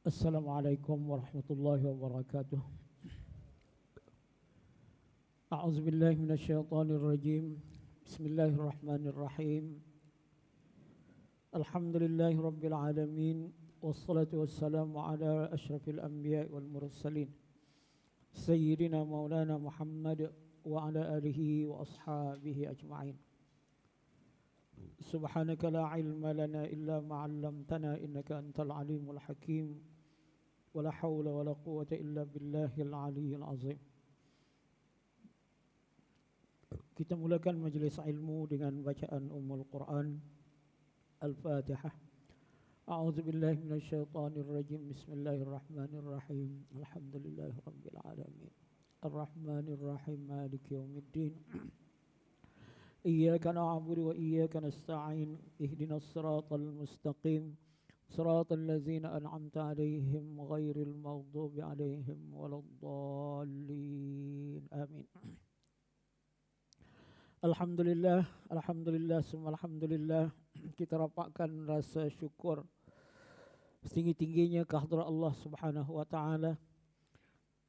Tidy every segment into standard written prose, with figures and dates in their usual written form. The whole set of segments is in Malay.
Assalamualaikum warahmatullahi wabarakatuh. A'udzu billahi minasyaitonir rajim. Bismillahirrahmanirrahim. Alhamdulillahi rabbil alamin wassalatu wassalamu ala asyrafil anbiya'i wal mursalin sayyidina maulana Muhammad wa ala alihi wa ashabihi ajma'in. Subhanaka la ilma lana illa ma 'allamtana innaka antal alimul hakim. Wala haula wala quwwata illa billahil aliyyil azim. Kita mulakan majlis ilmu dengan bacaan Ummul Quran Al-Fatihah. A'udzu billahi minasyaitonir rajim. Bismillahirrahmanirrahim. Alhamdulillahirabbil alamin. Arrahmanir rahim. Maliki yaumiddin. Iyyaka na'budu wa iyyaka nasta'in. Ihdinas siratal mustaqim. صراط الذين أنعمت عليهم غير المغضوب عليهم ولا الضالين آمين. Alhamdulillah, semua alhamdulillah. Kita rapatkan rasa syukur setinggi-tingginya kehadrat Allah Subhanahu wa taala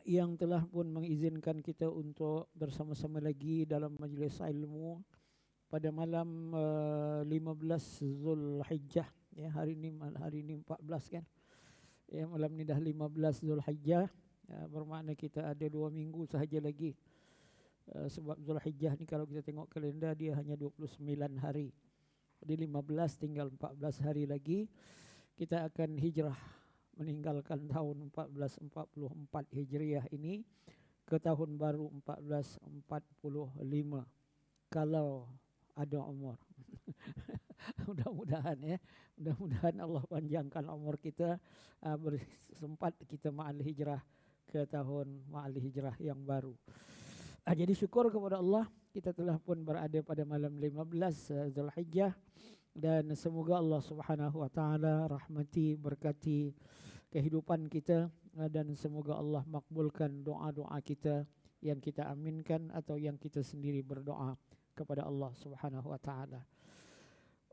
yang telah pun mengizinkan kita untuk bersama-sama lagi dalam majlis ilmu pada malam 15 Zulhijjah. Ya, hari ini 14 kan. Ya, malam ni dah 15 Zulhijjah. Ya, bermakna kita ada 2 minggu sahaja lagi. Sebab Zulhijjah ni kalau kita tengok kalender dia hanya 29 hari. Jadi 15 tinggal 14 hari lagi kita akan hijrah meninggalkan tahun 1444 Hijriah ini ke tahun baru 1445 kalau ada umur. Mudah-mudahan ya. Mudah-mudahan Allah panjangkan umur kita, bersempat kita ma'al hijrah ke tahun ma'al hijrah yang baru. Jadi syukur kepada Allah kita telah pun berada pada malam 15 Zulhijjah dan semoga Allah Subhanahu wa taala rahmati berkati kehidupan kita dan semoga Allah makbulkan doa-doa kita yang kita aminkan atau yang kita sendiri berdoa kepada Allah Subhanahu wa taala.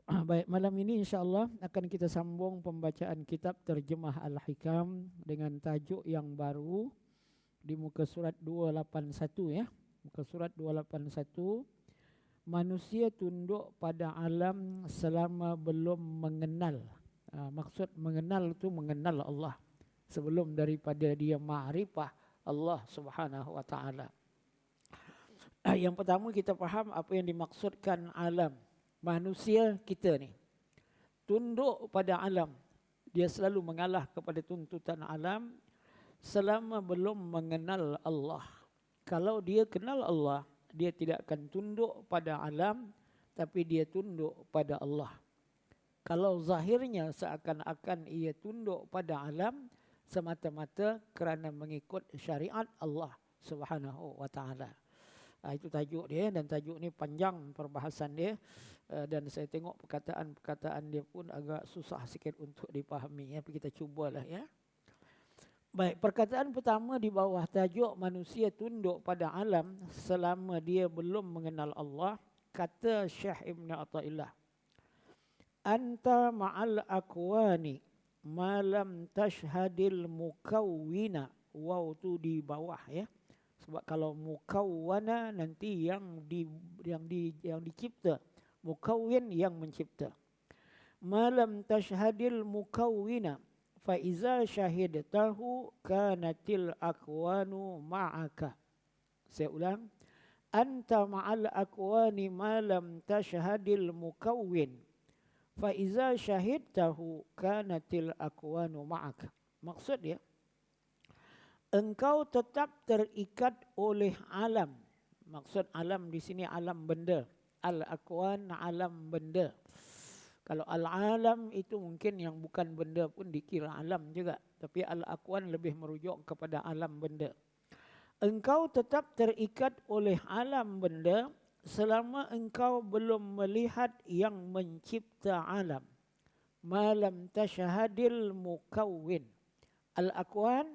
Baik, malam ini insya-Allah akan kita sambung pembacaan kitab Terjemah Al-Hikam dengan tajuk yang baru di muka surat 281 ya. Muka surat 281, manusia tunduk pada alam selama belum mengenal. Maksud mengenal itu mengenal Allah sebelum daripada dia ma'rifah Allah Subhanahu wa taala. Yang pertama kita faham apa yang dimaksudkan alam. Manusia kita ni tunduk pada alam. Dia selalu mengalah kepada tuntutan alam selama belum mengenal Allah. Kalau dia kenal Allah, dia tidak akan tunduk pada alam, tapi dia tunduk pada Allah. Kalau zahirnya seakan-akan ia tunduk pada alam semata-mata kerana mengikut syariat Allah Subhanahu wa taala. Itu tajuk dia dan tajuk ni panjang perbahasan dia dan saya tengok perkataan-perkataan dia pun agak susah sikit untuk dipahami ya, tapi kita cubalah ya. Baik, perkataan pertama di bawah tajuk manusia tunduk pada alam selama dia belum mengenal Allah, kata Syekh Ibn Athaillah, anta ma'al akwani malam tashhadil mukawwina. Waw tu di bawah ya. Sebab kalau mukawwana nanti yang dicipta, mukawwin yang mencipta. Malam tashhadil mukawwina fa iza syahidtahu kanatil akwanu ma'aka. Saya ulang, anta ma'al akwani malam tashhadil mukawwin fa iza syahidtahu kanatil akwanu ma'aka. Maksud dia, engkau tetap terikat oleh alam. Maksud alam di sini alam benda. Al-akwan alam benda. Kalau al-alam itu mungkin yang bukan benda pun dikira alam juga. Tapi al-akwan lebih merujuk kepada alam benda. Engkau tetap terikat oleh alam benda selama engkau belum melihat yang mencipta alam. Malam tashahadil mukawwin. Al-akwan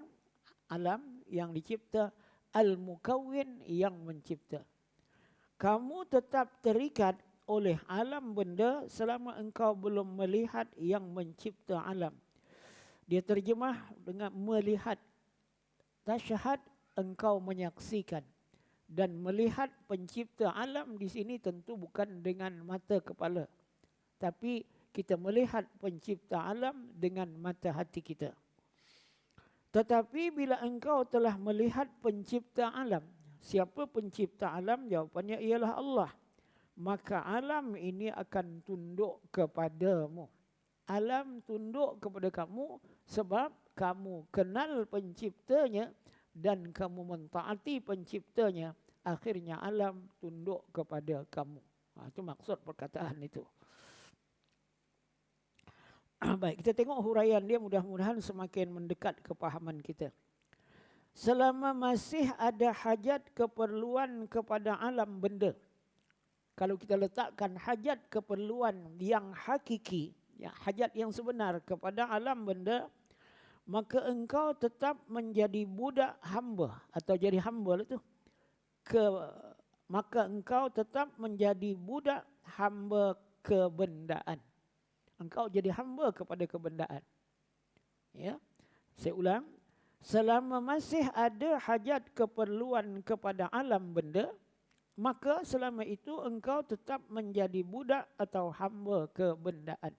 alam yang dicipta, al-mukawwin yang mencipta. Kamu tetap terikat oleh alam benda selama engkau belum melihat yang mencipta alam. Dia terjemah dengan melihat. Tasyahad, engkau menyaksikan. Dan melihat pencipta alam di sini tentu bukan dengan mata kepala. Tapi kita melihat pencipta alam dengan mata hati kita. Tetapi bila engkau telah melihat pencipta alam, siapa pencipta alam? Jawapannya ialah Allah. Maka alam ini akan tunduk kepadamu. Alam tunduk kepada kamu sebab kamu kenal penciptanya dan kamu mentaati penciptanya. Akhirnya alam tunduk kepada kamu. Itu maksud perkataan itu. Baik, kita tengok huraian dia, mudah-mudahan semakin mendekat kepahaman kita. Selama masih ada hajat keperluan kepada alam benda. Kalau kita letakkan hajat keperluan yang hakiki, ya, hajat yang sebenar kepada alam benda, maka engkau tetap menjadi budak hamba atau jadi hamba itu. Maka engkau tetap menjadi budak hamba kebendaan. Engkau jadi hamba kepada kebendaan. Ya, saya ulang. Selama masih ada hajat keperluan kepada alam benda, maka selama itu engkau tetap menjadi budak atau hamba kebendaan.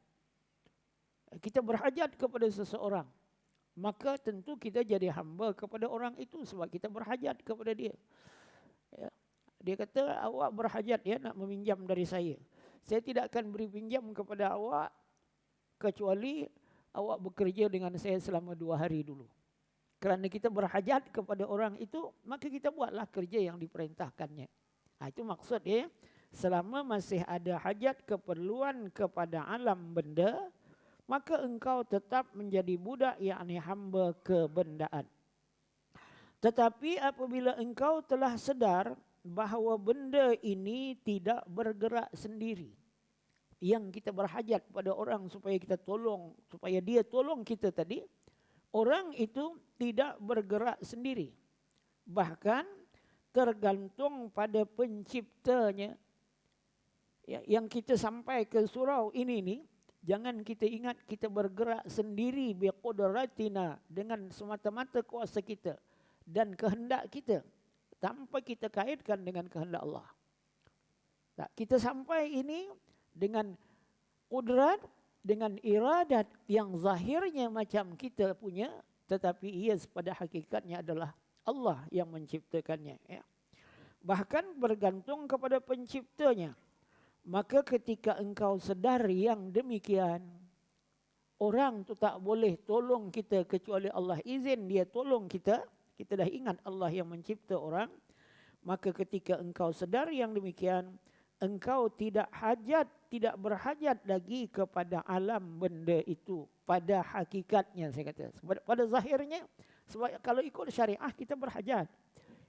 Kita berhajat kepada seseorang, maka tentu kita jadi hamba kepada orang itu sebab kita berhajat kepada dia. Ya. Dia kata, awak berhajat ya nak meminjam dari saya. Saya tidak akan beri pinjam kepada awak kecuali awak bekerja dengan saya selama 2 hari dulu. Kerana kita berhajat kepada orang itu, maka kita buatlah kerja yang diperintahkannya. Itu maksud dia. Selama masih ada hajat keperluan kepada alam benda, maka engkau tetap menjadi budak, yakni hamba kebendaan. Tetapi apabila engkau telah sedar bahawa benda ini tidak bergerak sendiri, yang kita berhajat pada orang supaya kita tolong, supaya dia tolong kita tadi, orang itu tidak bergerak sendiri. Bahkan tergantung pada penciptanya. Ya, yang kita sampai ke surau ini jangan kita ingat kita bergerak sendiri biqudratina, dengan semata-mata kuasa kita dan kehendak kita, tanpa kita kaitkan dengan kehendak Allah. Kita sampai ini dengan kudrat, dengan iradat yang zahirnya macam kita punya, tetapi ia pada hakikatnya adalah Allah yang menciptakannya. Ya. Bahkan bergantung kepada penciptanya. Maka ketika engkau sedar yang demikian, orang tu tak boleh tolong kita kecuali Allah izin dia tolong kita. Kita dah ingat Allah yang mencipta orang. Maka ketika engkau sedar yang demikian, engkau tidak berhajat lagi kepada alam benda itu pada hakikatnya, saya kata. Pada zahirnya, sebab kalau ikut syariah kita berhajat.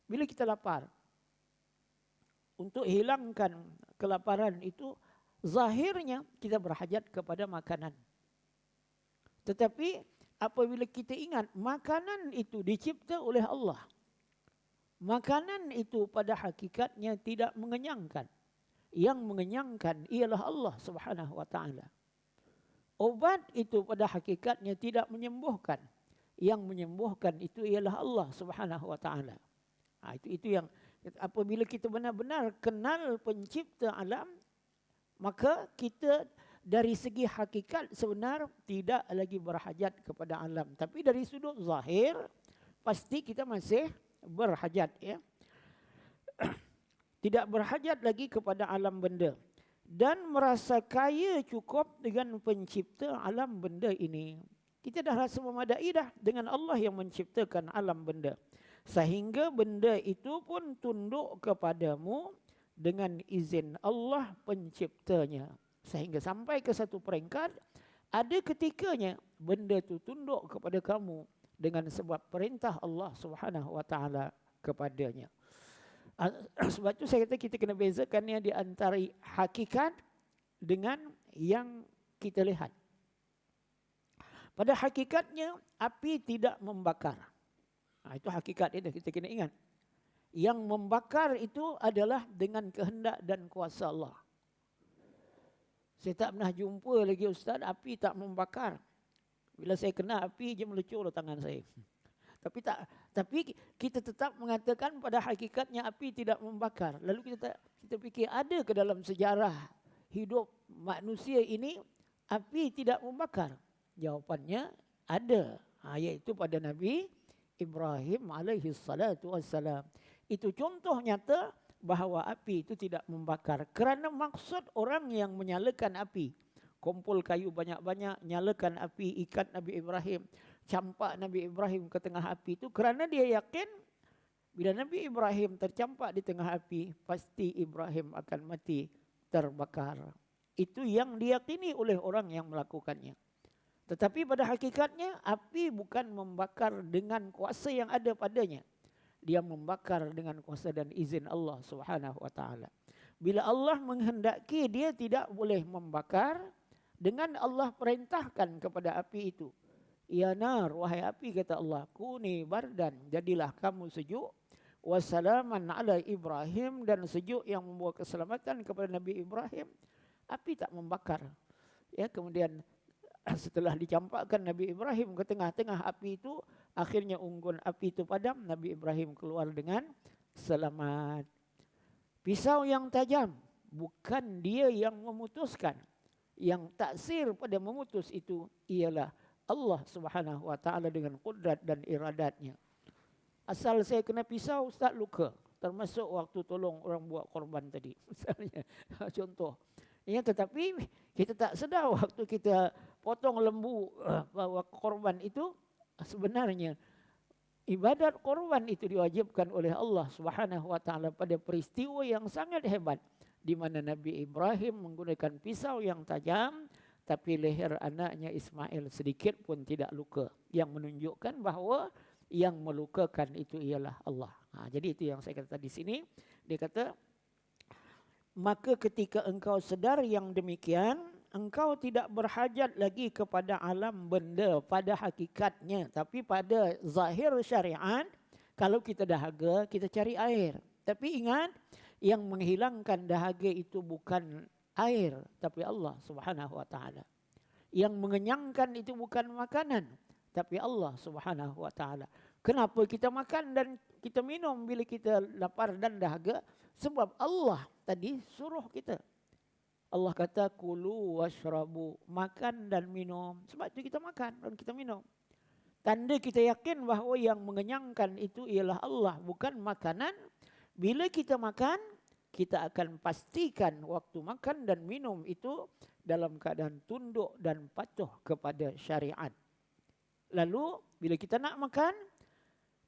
Bila kita lapar, untuk hilangkan kelaparan itu, zahirnya kita berhajat kepada makanan. Tetapi apabila kita ingat makanan itu dicipta oleh Allah, makanan itu pada hakikatnya tidak mengenyangkan. Yang mengenyangkan ialah Allah Subhanahu wa taala. Obat itu pada hakikatnya tidak menyembuhkan. Yang menyembuhkan itu ialah Allah Subhanahu wa taala. Itu yang apabila kita benar-benar kenal pencipta alam, maka kita dari segi hakikat sebenar tidak lagi berhajat kepada alam. Tapi dari sudut zahir pasti kita masih berhajat, ya. Tidak berhajat lagi kepada alam benda dan merasa kaya cukup dengan pencipta alam benda ini. Kita dah rasa memadai dah dengan Allah yang menciptakan alam benda, sehingga benda itu pun tunduk kepadamu dengan izin Allah penciptanya. Sehingga sampai ke satu peringkat, ada ketikanya benda itu tunduk kepada kamu dengan sebab perintah Allah Subhanahu wa taala kepadanya. Sebab itu saya kata kita kena bezakannya di antara hakikat dengan yang kita lihat. Pada hakikatnya api tidak membakar. Itu hakikat itu, kita kena ingat. Yang membakar itu adalah dengan kehendak dan kuasa Allah. Saya tak pernah jumpa lagi ustaz api tak membakar. Bila saya kena api je melucur tangan saya. Tapi kita tetap mengatakan pada hakikatnya api tidak membakar. Lalu kita fikir, ada ke dalam sejarah hidup manusia ini api tidak membakar? Jawapannya ada. Iaitu pada Nabi Ibrahim alaihi salatu wassalam. Itu contoh nyata bahawa api itu tidak membakar. Kerana maksud orang yang menyalakan api, kumpul kayu banyak-banyak, nyalakan api, ikat Nabi Ibrahim, campak Nabi Ibrahim ke tengah api itu, kerana dia yakin bila Nabi Ibrahim tercampak di tengah api, pasti Ibrahim akan mati terbakar. Itu yang diyakini oleh orang yang melakukannya. Tetapi pada hakikatnya api bukan membakar dengan kuasa yang ada padanya. Dia membakar dengan kuasa dan izin Allah Subhanahu wa taala. Bila Allah menghendaki, dia tidak boleh membakar, dengan Allah perintahkan kepada api itu. Ya nar, wahai api, kata Allah, kuni bardan, jadilah kamu sejuk, wassalaman ala Ibrahim, dan sejuk yang membawa keselamatan kepada Nabi Ibrahim. Api tak membakar. Ya, kemudian setelah dicampakkan Nabi Ibrahim ke tengah-tengah api itu, akhirnya unggun api itu padam, Nabi Ibrahim keluar dengan selamat. Pisau yang tajam bukan dia yang memutuskan. Yang taksir pada memutus itu ialah Allah Subhanahu wa taala dengan kudrat dan iradatnya. Asal saya kena pisau, ustaz luka. Termasuk waktu tolong orang buat korban tadi. Misalnya, contoh. Ya, tetapi kita tak sedar waktu kita potong lembu bawa korban itu, sebenarnya ibadat korban itu diwajibkan oleh Allah Subhanahu wa taala pada peristiwa yang sangat hebat, di mana Nabi Ibrahim menggunakan pisau yang tajam, tapi leher anaknya Ismail sedikit pun tidak luka, yang menunjukkan bahawa yang melukakan itu ialah Allah. Jadi itu yang saya kata di sini. Dia kata, maka ketika engkau sedar yang demikian, engkau tidak berhajat lagi kepada alam benda pada hakikatnya, tapi pada zahir syariat. Kalau kita dahaga, kita cari air. Tapi ingat, yang menghilangkan dahaga itu bukan air, tapi Allah Subhanahu wa taala. Yang mengenyangkan itu bukan makanan, tapi Allah Subhanahu wa taala. Kenapa kita makan dan kita minum bila kita lapar dan dahaga? Sebab Allah tadi suruh kita. Allah kata kulu washrabu, makan dan minum. Sebab itu kita makan dan kita minum. Tanda kita yakin bahawa yang mengenyangkan itu ialah Allah, bukan makanan. Bila kita makan, kita akan pastikan waktu makan dan minum itu dalam keadaan tunduk dan patuh kepada syariat. Lalu bila kita nak makan,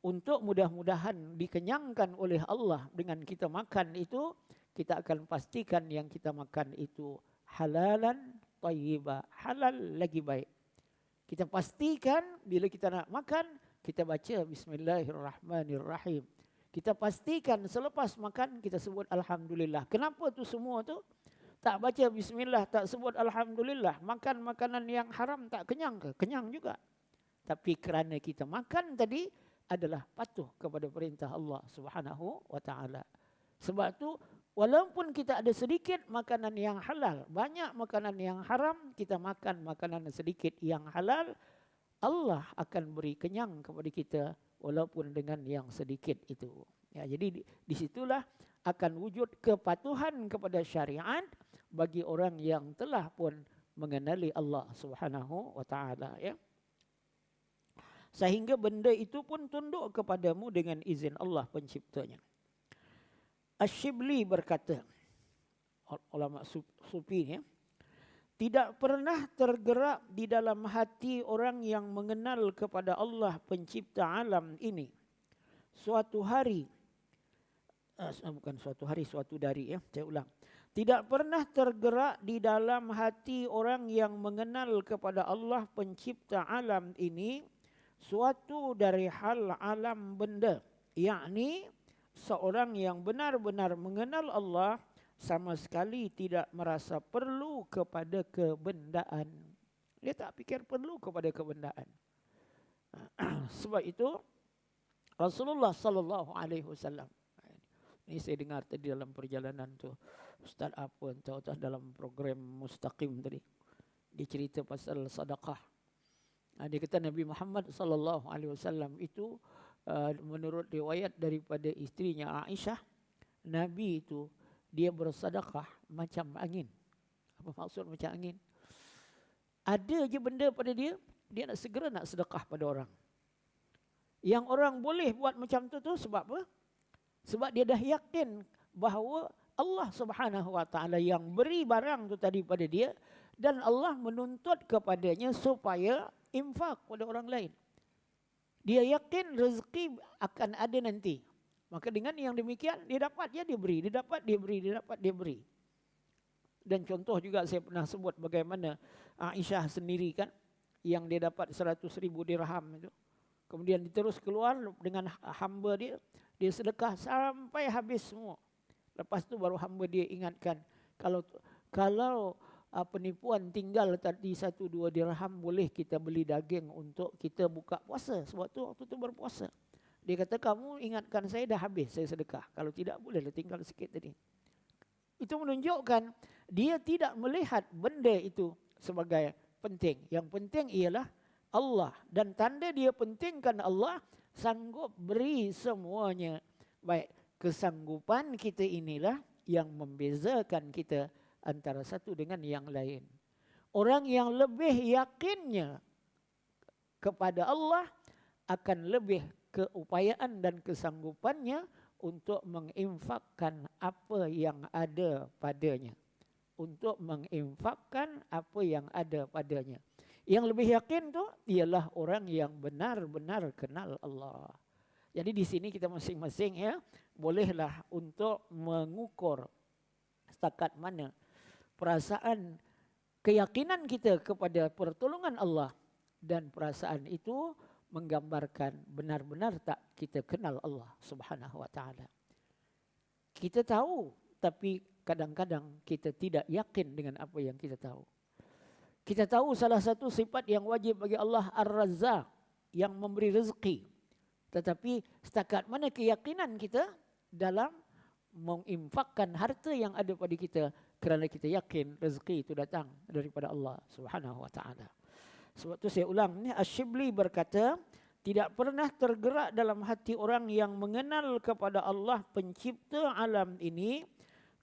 untuk mudah-mudahan dikenyangkan oleh Allah dengan kita makan itu, kita akan pastikan yang kita makan itu halalan tayyiba, halal lagi baik. Kita pastikan bila kita nak makan, kita baca Bismillahirrahmanirrahim. Kita pastikan selepas makan kita sebut Alhamdulillah. Kenapa tu semua tu? Tak baca Bismillah, tak sebut Alhamdulillah. Makan makanan yang haram tak kenyang ke? Kenyang juga. Tapi kerana kita makan tadi adalah patuh kepada perintah Allah Subhanahu wa taala. Sebab tu walaupun kita ada sedikit makanan yang halal, banyak makanan yang haram, kita makan makanan sedikit yang halal, Allah akan beri kenyang kepada kita walaupun dengan yang sedikit itu. Ya, jadi di situlah akan wujud kepatuhan kepada syariat bagi orang yang telah pun mengenali Allah Subhanahu wa taala, ya. Sehingga benda itu pun tunduk kepadamu dengan izin Allah penciptanya. Asy-Syibli berkata, ulama sufi, ya, tidak pernah tergerak di dalam hati orang yang mengenal kepada Allah pencipta alam ini suatu hari, suatu dari, ya, saya ulang. Tidak pernah tergerak di dalam hati orang yang mengenal kepada Allah pencipta alam ini suatu dari hal alam benda, yakni seorang yang benar-benar mengenal Allah sama sekali tidak merasa perlu kepada kebendaan. Dia tak fikir perlu kepada kebendaan. Sebab itu Rasulullah sallallahu alaihi wasallam, ini saya dengar tadi dalam perjalanan tu, ustaz apa entah dalam program Mustaqim tadi, dia cerita pasal sedekah. Dia kata Nabi Muhammad sallallahu alaihi wasallam itu menurut riwayat daripada istrinya Aisyah, Nabi itu dia bersedekah macam angin. Apa maksud macam angin? Ada je benda pada dia, dia nak segera nak sedekah pada orang. Yang orang boleh buat macam tu sebab apa? Sebab dia dah yakin bahawa Allah Subhanahu Wa Taala yang beri barang tu tadi pada dia, dan Allah menuntut kepadanya supaya infak pada orang lain. Dia yakin rezeki akan ada nanti. Maka dengan yang demikian dia dapat, dia beri, dia dapat, dia beri, dia dapat, dia beri. Dan contoh juga saya pernah sebut bagaimana Aisyah sendiri kan, yang dia dapat 100,000 dirham itu. Kemudian dia terus keluar dengan hamba dia, dia sedekah sampai habis semua. Lepas tu baru hamba dia ingatkan, kalau penipuan tinggal tadi 1-2 dirham, boleh kita beli daging untuk kita buka puasa. Sebab tu waktu tu berpuasa. Dia kata, kamu ingatkan saya, dah habis saya sedekah. Kalau tidak, bolehlah tinggal sikit tadi. Itu menunjukkan dia tidak melihat benda itu sebagai penting. Yang penting ialah Allah. Dan tanda dia pentingkan Allah, sanggup beri semuanya. Baik, kesanggupan kita inilah yang membezakan kita antara satu dengan yang lain. Orang yang lebih yakinnya kepada Allah akan lebih keupayaan dan kesanggupannya untuk menginfakkan apa yang ada padanya. Untuk menginfakkan apa yang ada padanya. Yang lebih yakin tu ialah orang yang benar-benar kenal Allah. Jadi di sini kita masing-masing ya bolehlah untuk mengukur setakat mana perasaan keyakinan kita kepada pertolongan Allah, dan perasaan itu menggambarkan benar-benar tak kita kenal Allah Subhanahu Wa Taala. Kita tahu tapi kadang-kadang kita tidak yakin dengan apa yang kita tahu. Kita tahu salah satu sifat yang wajib bagi Allah Ar-Razzaq, yang memberi rezeki. Tetapi setakat mana keyakinan kita dalam menginfakkan harta yang ada pada kita, kerana kita yakin rezeki itu datang daripada Allah Subhanahu Wa Taala. Sebab tu saya ulang ni, Asy-Syibli berkata, tidak pernah tergerak dalam hati orang yang mengenal kepada Allah pencipta alam ini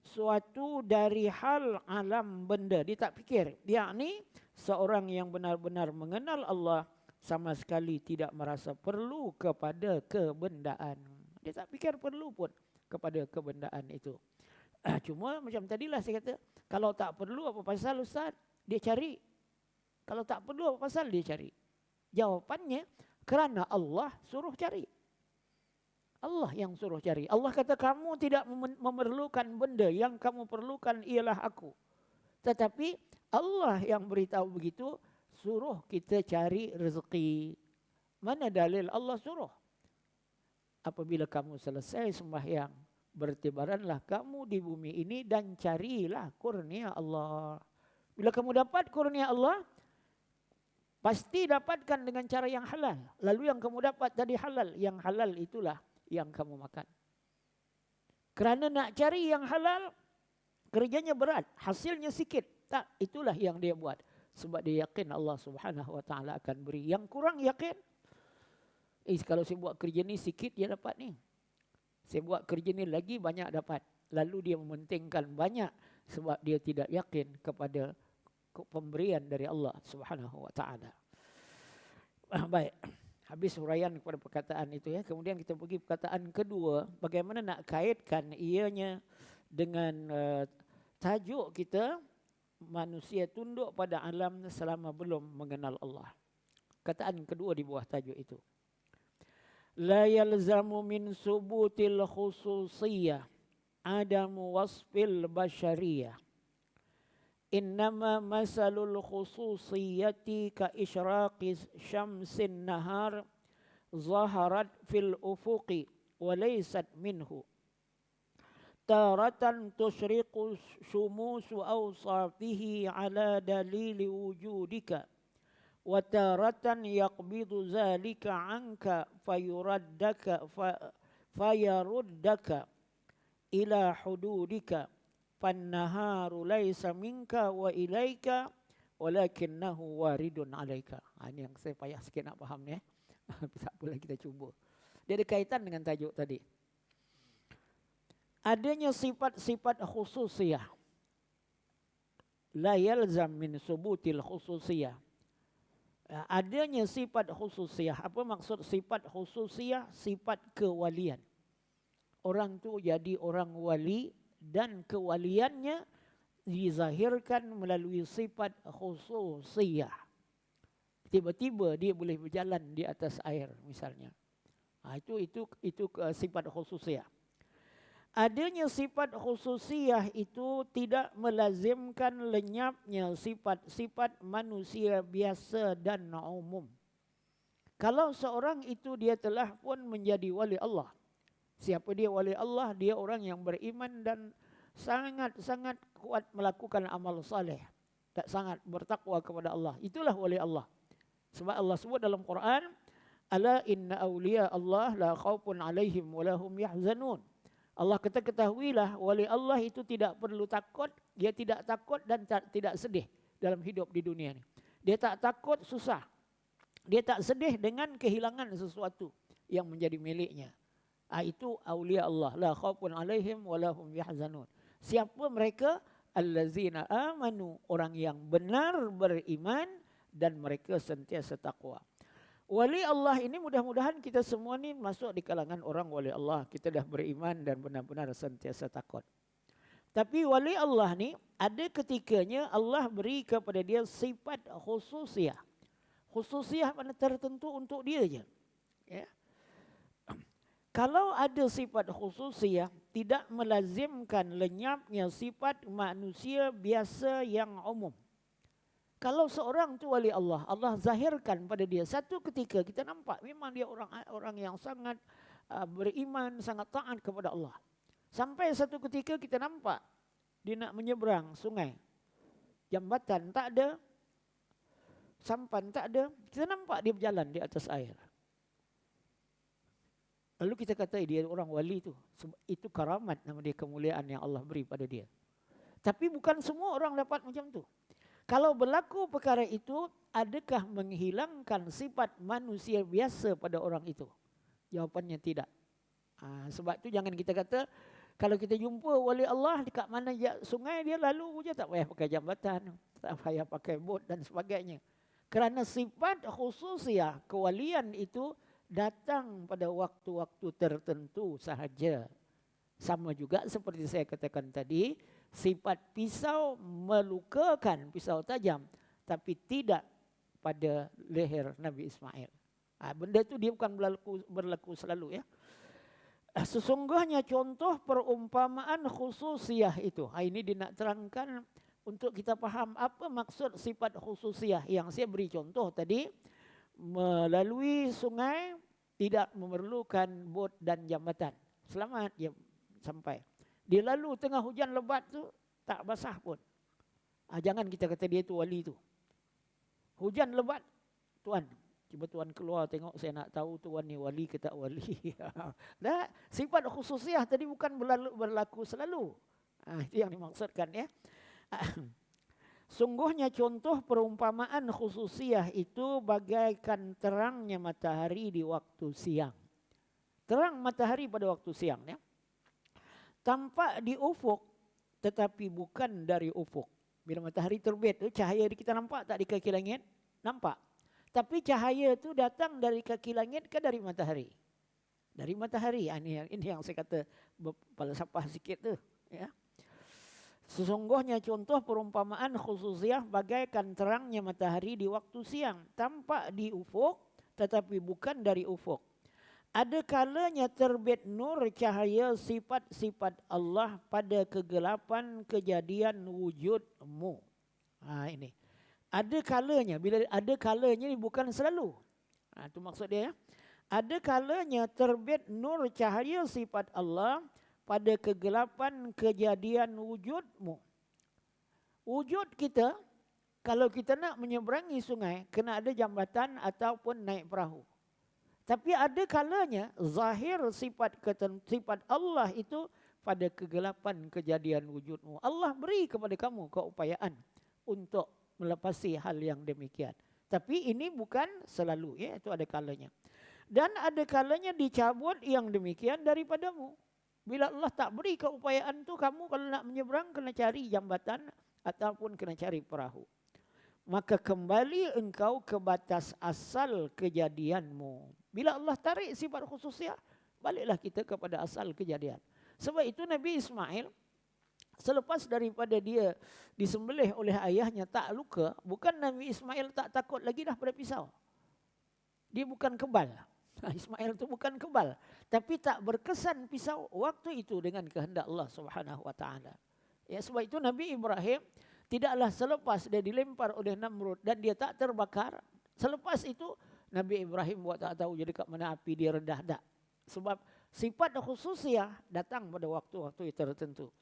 suatu dari hal alam benda. Dia tak fikir. Yakni seorang yang benar-benar mengenal Allah sama sekali tidak merasa perlu kepada kebendaan. Dia tak fikir perlu pun kepada kebendaan itu. Cuma macam tadilah saya kata, kalau tak perlu apa pasal Ustaz? Dia cari. Kalau tak perlu apa pasal dia cari? Jawapannya, kerana Allah suruh cari. Allah yang suruh cari. Allah kata kamu tidak memerlukan benda, yang kamu perlukan ialah aku. Tetapi Allah yang beritahu begitu, suruh kita cari rezeki. Mana dalil Allah suruh? Apabila kamu selesai sembahyang, bertebaranlah kamu di bumi ini dan carilah kurnia Allah. Bila kamu dapat kurnia Allah, pasti dapatkan dengan cara yang halal. Lalu yang kamu dapat tadi halal. Yang halal itulah yang kamu makan. Kerana nak cari yang halal, kerjanya berat, hasilnya sikit. Tak, itulah yang dia buat. Sebab dia yakin Allah Subhanahu Wa Taala akan beri. Yang kurang yakin, kalau saya buat kerja ni sikit dia dapat ni. Saya buat kerja ni lagi banyak dapat. Lalu dia mementingkan banyak sebab dia tidak yakin kepada pemberian dari Allah Subhanahu Wa Taala. Baik. Habis huraian kepada perkataan itu ya. Kemudian kita pergi perkataan kedua, bagaimana nak kaitkan ianya dengan tajuk kita, manusia tunduk pada alam selama belum mengenal Allah. Perkataan kedua di bawah tajuk itu. La yalzamu min subutil khususiyah adamu wasfil bashariyah. Innama masalul khususiyati ka isyraqi syamsin nahar zaharat fil ufuqi wa laysat minhu. Taratan tusyriqu syumusu awsafihi ala dalili wujudika wa taratan yaqbidu zalika anka fayaruddaka ila hududika. Fannaharu laisa minka wa ilaika walakinnahu waridun alaika. Ini yang saya payah sikit nak faham ni. Tak apalah, kita cuba. Dia ada kaitan dengan tajuk tadi. Adanya sifat-sifat khususiyah. La yalzam min subutil khususiyah. Adanya sifat khususiyah. Apa maksud sifat khususiyah? Sifat kewalian. Orang tu jadi orang wali dan kewaliannya dizahirkan melalui sifat khususiyah. Tiba-tiba dia boleh berjalan di atas air misalnya. Itu sifat khususiyah. Adanya sifat khususiyah itu tidak melazimkan lenyapnya sifat-sifat manusia biasa dan umum. Kalau seorang itu dia telah pun menjadi wali Allah. Siapa dia wali Allah? Dia orang yang beriman dan sangat-sangat kuat melakukan amal saleh. Tak sangat bertakwa kepada Allah. Itulah wali Allah. Sebab Allah sebut dalam Quran, ala inna awliya Allah la khawfun alaihim wa lahum yahzanun. Allah ketahuilah wali Allah itu tidak perlu takut, dia tidak takut dan tidak sedih dalam hidup di dunia ini. Dia tak takut susah. Dia tak sedih dengan kehilangan sesuatu yang menjadi miliknya. Itu awliya Allah, la khawfun alaihim wa lahum yahzanun. Siapa mereka? Allazina amanu, orang yang benar beriman dan mereka sentiasa takwa. Wali Allah ini mudah-mudahan kita semua ni masuk di kalangan orang wali Allah. Kita dah beriman dan benar-benar sentiasa takut. Tapi wali Allah ni ada ketikanya Allah beri kepada dia sifat khususiyah. Khususiyah mana tertentu untuk dia je. Ya. Kalau ada sifat khususiyah, tidak melazimkan lenyapnya sifat manusia biasa yang umum. Kalau seorang tu wali Allah, Allah zahirkan pada dia. Satu ketika kita nampak memang dia orang yang sangat beriman, sangat taat kepada Allah. Sampai satu ketika kita nampak dia nak menyeberang sungai. Jambatan tak ada, sampan tak ada. Kita nampak dia berjalan di atas air. Lalu kita kata dia orang wali tu. Itu karamat, nama dia, kemuliaan yang Allah beri pada dia. Tapi bukan semua orang dapat macam tu. Kalau berlaku perkara itu, adakah menghilangkan sifat manusia biasa pada orang itu? Jawapannya tidak. Sebab tu jangan kita kata, kalau kita jumpa wali Allah dekat mana sungai, dia lalu je, tak payah pakai jambatan, tak payah pakai bot dan sebagainya. Kerana sifat khususiyah kewalian itu datang pada waktu-waktu tertentu sahaja. Sama juga seperti saya katakan tadi, sifat pisau melukakan, pisau tajam, tapi tidak pada leher Nabi Ismail. Benda itu dia bukan berlaku selalu, ya. Sesungguhnya contoh perumpamaan khususiyah itu. Ini dia nak terangkan untuk kita faham apa maksud sifat khususiyah yang saya beri contoh tadi. Melalui sungai tidak memerlukan bot dan jambatan. Selamat dia sampai. Dia lalu tengah hujan lebat tu tak basah pun. Jangan kita kata dia tu wali tu. Hujan lebat, tuan. Cuba tuan keluar tengok, saya nak tahu tuan ni wali ke tak wali. Dah, sifat khususiyah tadi bukan berlaku selalu. Itu yang dimaksudkan, ya. Sungguhnya contoh perumpamaan khususiyah itu bagaikan terangnya matahari di waktu siang. Terang matahari pada waktu siang, ya. Tampak di ufuk tetapi bukan dari ufuk. Bila matahari terbit tu cahaya kita nampak tak di kaki langit? Nampak. Tapi cahaya tu datang dari kaki langit ke dari matahari? Dari matahari. Ini yang saya kata falsafah sikit tu, ya. Sesungguhnya contoh perumpamaan khususiyah bagaikan terangnya matahari di waktu siang. Tampak di ufuk tetapi bukan dari ufuk. Ada kalanya terbit nur cahaya sifat-sifat Allah pada kegelapan kejadian wujudmu. Ini. Ada kalanya, bila ada kalanya ini bukan selalu. Itu maksud dia, ya. Ada kalanya terbit nur cahaya sifat Allah pada kegelapan kejadian wujudmu. Wujud kita, kalau kita nak menyeberangi sungai, kena ada jambatan ataupun naik perahu. Tapi ada kalanya zahir sifat Allah itu pada kegelapan kejadian wujudmu. Allah beri kepada kamu keupayaan untuk melepasi hal yang demikian. Tapi ini bukan selalu, ya, itu ada kalanya. Dan ada kalanya dicabut yang demikian daripadamu. Bila Allah tak beri keupayaan tu, kamu kalau nak menyeberang kena cari jambatan ataupun kena cari perahu. Maka kembali engkau ke batas asal kejadianmu. Bila Allah tarik sifat khususiah, baliklah kita kepada asal kejadian. Sebab itu Nabi Ismail, selepas daripada dia disembelih oleh ayahnya tak luka, bukan Nabi Ismail tak takut lagi dah pada pisau. Dia bukan kebal. Ismail itu bukan kebal, tapi tak berkesan pisau waktu itu dengan kehendak Allah Subhanahu wa taala. Ya, sebab itu Nabi Ibrahim tidaklah selepas dia dilempar oleh Namrud dan dia tak terbakar, selepas itu Nabi Ibrahim buat tak tahu jadi kat mana api dia redah dak. Sebab sifat khususiah datang pada waktu-waktu tertentu.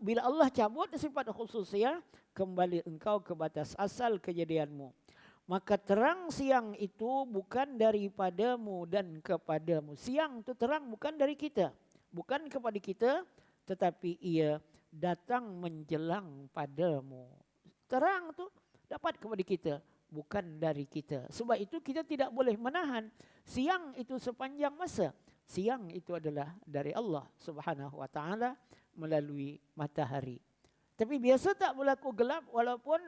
Bila Allah cabut sifat khususiah, kembali engkau ke batas asal kejadianmu. Maka terang siang itu bukan daripadamu dan kepadamu. Siang itu terang bukan dari kita, bukan kepada kita, tetapi ia datang menjelang padamu. Terang tu dapat kepada kita, bukan dari kita. Sebab itu kita tidak boleh menahan siang itu sepanjang masa. Siang itu adalah dari Allah Subhanahu wa taala melalui matahari. Tapi biasa tak berlaku gelap walaupun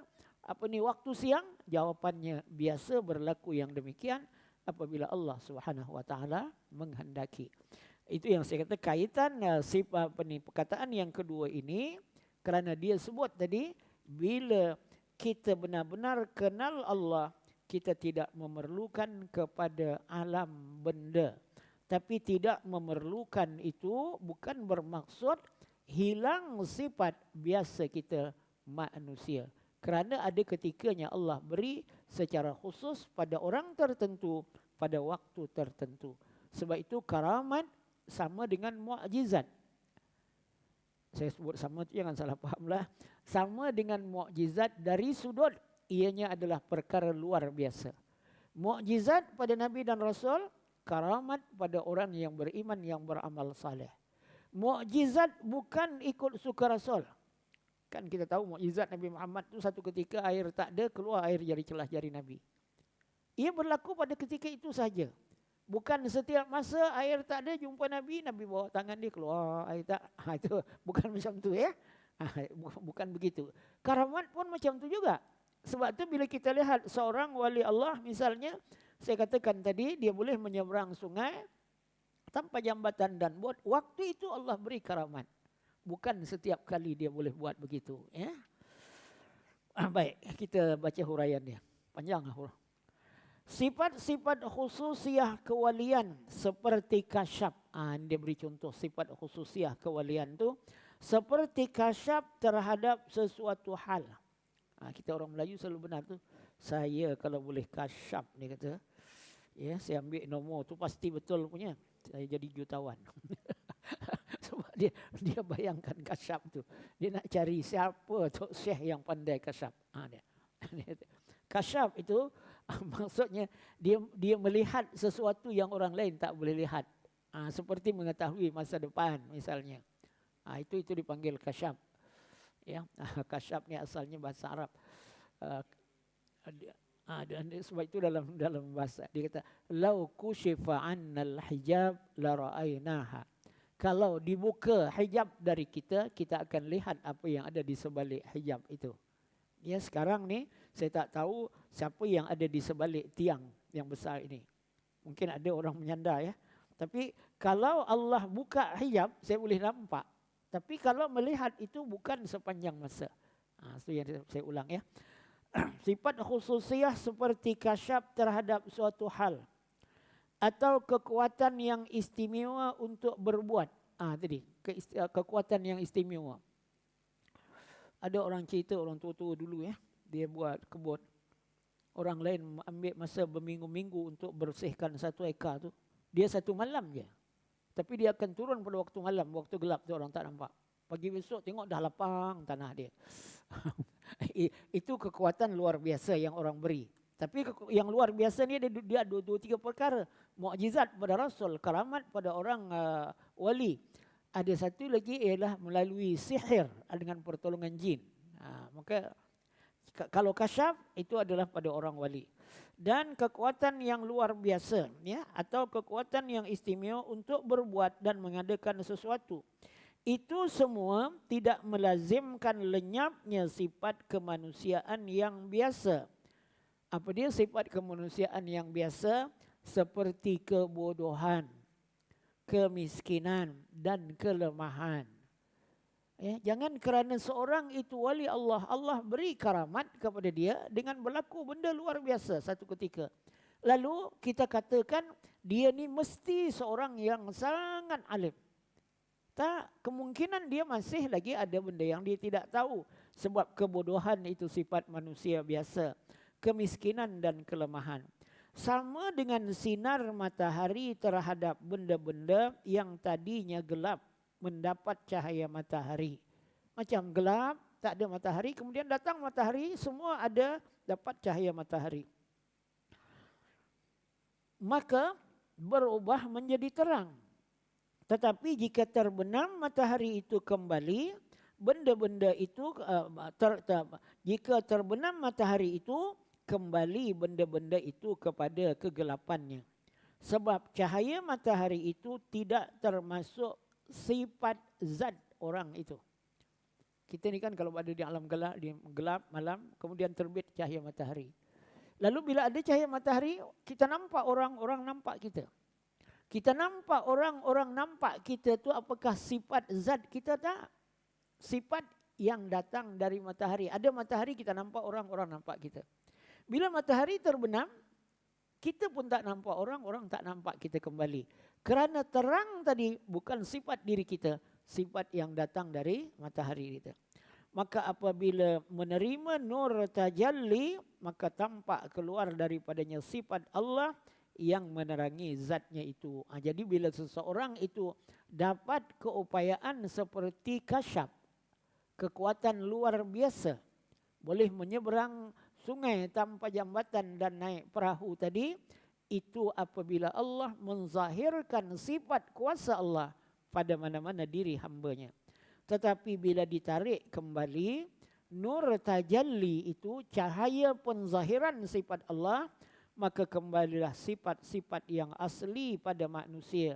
waktu siang? Jawapannya biasa berlaku yang demikian apabila Allah Subhanahu wa taala menghendaki. Itu yang saya kata kaitan perkataan yang kedua ini, kerana dia sebut tadi bila kita benar-benar kenal Allah, kita tidak memerlukan kepada alam benda. Tapi tidak memerlukan itu bukan bermaksud hilang sifat biasa kita manusia. Kerana ada ketikanya Allah beri secara khusus pada orang tertentu pada waktu tertentu. Sebab itu karamat sama dengan mukjizat. Saya sebut sama tu jangan salah fahamlah. Sama dengan mukjizat dari sudut ianya adalah perkara luar biasa. Mukjizat pada Nabi dan Rasul, karamat pada orang yang beriman yang beramal saleh. Mukjizat bukan ikut suka Rasul. Kan kita tahu mukjizat Nabi Muhammad itu satu ketika air tak ada, keluar air dari celah jari Nabi. Ia berlaku pada ketika itu saja. Bukan setiap masa air tak ada jumpa Nabi, Nabi bawa tangan dia keluar air tak. Itu bukan macam tu ya. Bukan begitu. Karamat pun macam tu juga. Sebab tu bila kita lihat seorang wali Allah misalnya, saya katakan tadi dia boleh menyeberang sungai tanpa jambatan dan bot. Waktu itu Allah beri karamat. Bukan setiap kali dia boleh buat begitu. Ya? Baik, kita baca huraian dia. Panjang huraian. Sifat-sifat khususiah kewalian seperti kasyaf. Dia beri contoh sifat khususiah kewalian tu seperti kasyaf terhadap sesuatu hal. Kita orang Melayu selalu benar tu. Saya kalau boleh kasyaf, dia kata. Ya, saya ambil nombor tu pasti betul punya. Saya jadi jutawan. Sebab dia bayangkan kasyaf tu. Dia nak cari siapa tu syekh yang pandai kasyaf. Kasyaf itu maksudnya dia melihat sesuatu yang orang lain tak boleh lihat. Seperti mengetahui masa depan misalnya. Itu dipanggil kasyaf. Ya, kasyaf ni asalnya bahasa Arab. Dan sebab itu dalam bahasa dia kata lau kushifa annal hijab la ra'ainaha. Kalau dibuka hijab dari kita, kita akan lihat apa yang ada di sebalik hijab itu. Ya, sekarang ni saya tak tahu siapa yang ada di sebalik tiang yang besar ini. Mungkin ada orang menyandar ya. Tapi kalau Allah buka hijab, saya boleh nampak. Tapi kalau melihat itu bukan sepanjang masa. Itu yang saya ulang ya. Sifat khususiah seperti kasyaf terhadap suatu hal. Atau kekuatan yang istimewa untuk berbuat. Tadi kekuatan yang istimewa. Ada orang cerita, orang tua-tua dulu ya, dia buat kebun. Orang lain ambil masa berminggu-minggu untuk bersihkan satu ekar tu. Dia satu malam je. Tapi dia akan turun pada waktu malam, waktu gelap tu orang tak nampak. Pagi besok tengok dah lapang tanah dia. Itu kekuatan luar biasa yang orang beri. Tapi yang luar biasa ni dia ada dua tiga perkara. Mukjizat pada Rasul, karamat pada orang wali. Ada satu lagi ialah melalui sihir dengan pertolongan jin. Maka Kalau kasyaf itu adalah pada orang wali. Dan kekuatan yang luar biasa, ya, atau kekuatan yang istimewa untuk berbuat dan mengadakan sesuatu. Itu semua tidak melazimkan lenyapnya sifat kemanusiaan yang biasa. Apa dia sifat kemanusiaan yang biasa? Seperti kebodohan, kemiskinan dan kelemahan. Ya, jangan kerana seorang itu wali Allah, Allah beri karamat kepada dia dengan berlaku benda luar biasa satu ketika. Lalu kita katakan dia ni mesti seorang yang sangat alim. Tak, kemungkinan dia masih lagi ada benda yang dia tidak tahu. Sebab kebodohan itu sifat manusia biasa. Kemiskinan dan kelemahan. Sama dengan sinar matahari terhadap benda-benda yang tadinya gelap mendapat cahaya matahari. Macam gelap, tak ada matahari, kemudian datang matahari, semua ada dapat cahaya matahari. Maka berubah menjadi terang. Tetapi jika terbenam matahari itu kembali, benda-benda itu jika terbenam matahari itu kembali benda-benda itu kepada kegelapannya. Sebab cahaya matahari itu tidak termasuk sifat zat orang itu. Kita ni kan kalau ada di alam gelap malam, kemudian terbit cahaya matahari. Lalu bila ada cahaya matahari, kita nampak orang nampak kita. Kita nampak orang nampak kita tu apakah sifat zat kita tak? Sifat yang datang dari matahari. Ada matahari kita nampak orang nampak kita. Bila matahari terbenam, kita pun tak nampak orang tak nampak kita kembali. Kerana terang tadi bukan sifat diri kita, sifat yang datang dari matahari kita. Maka apabila menerima nur tajalli, maka tampak keluar daripadanya sifat Allah yang menerangi zatnya itu. Jadi bila seseorang itu dapat keupayaan seperti kasyaf, kekuatan luar biasa, boleh menyeberang sungai tanpa jambatan dan naik perahu tadi, itu apabila Allah menzahirkan sifat kuasa Allah pada mana-mana diri hambanya. Tetapi bila ditarik kembali, nur tajalli itu cahaya penzahiran sifat Allah, maka kembalilah sifat-sifat yang asli pada manusia.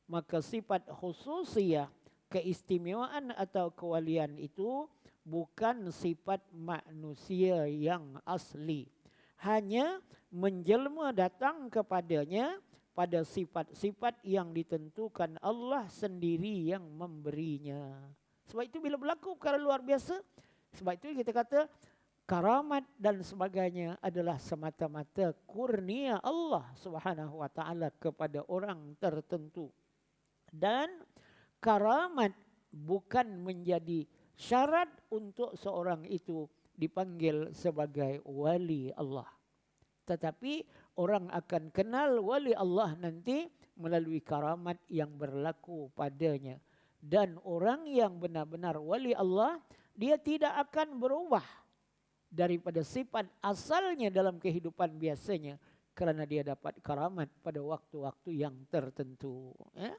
Maka sifat khususiyah, keistimewaan atau kewalian itu bukan sifat manusia yang asli. Hanya menjelma datang kepadanya pada sifat-sifat yang ditentukan Allah sendiri yang memberinya. Sebab itu bila berlaku perkara luar biasa, sebab itu kita kata karamat dan sebagainya adalah semata-mata kurnia Allah Subhanahu wa taala kepada orang tertentu. Dan karamat bukan menjadi syarat untuk seorang itu dipanggil sebagai wali Allah. Tetapi orang akan kenal wali Allah nanti melalui karamat yang berlaku padanya. Dan orang yang benar-benar wali Allah, dia tidak akan berubah daripada sifat asalnya dalam kehidupan biasanya kerana dia dapat karamat pada waktu-waktu yang tertentu. Ya?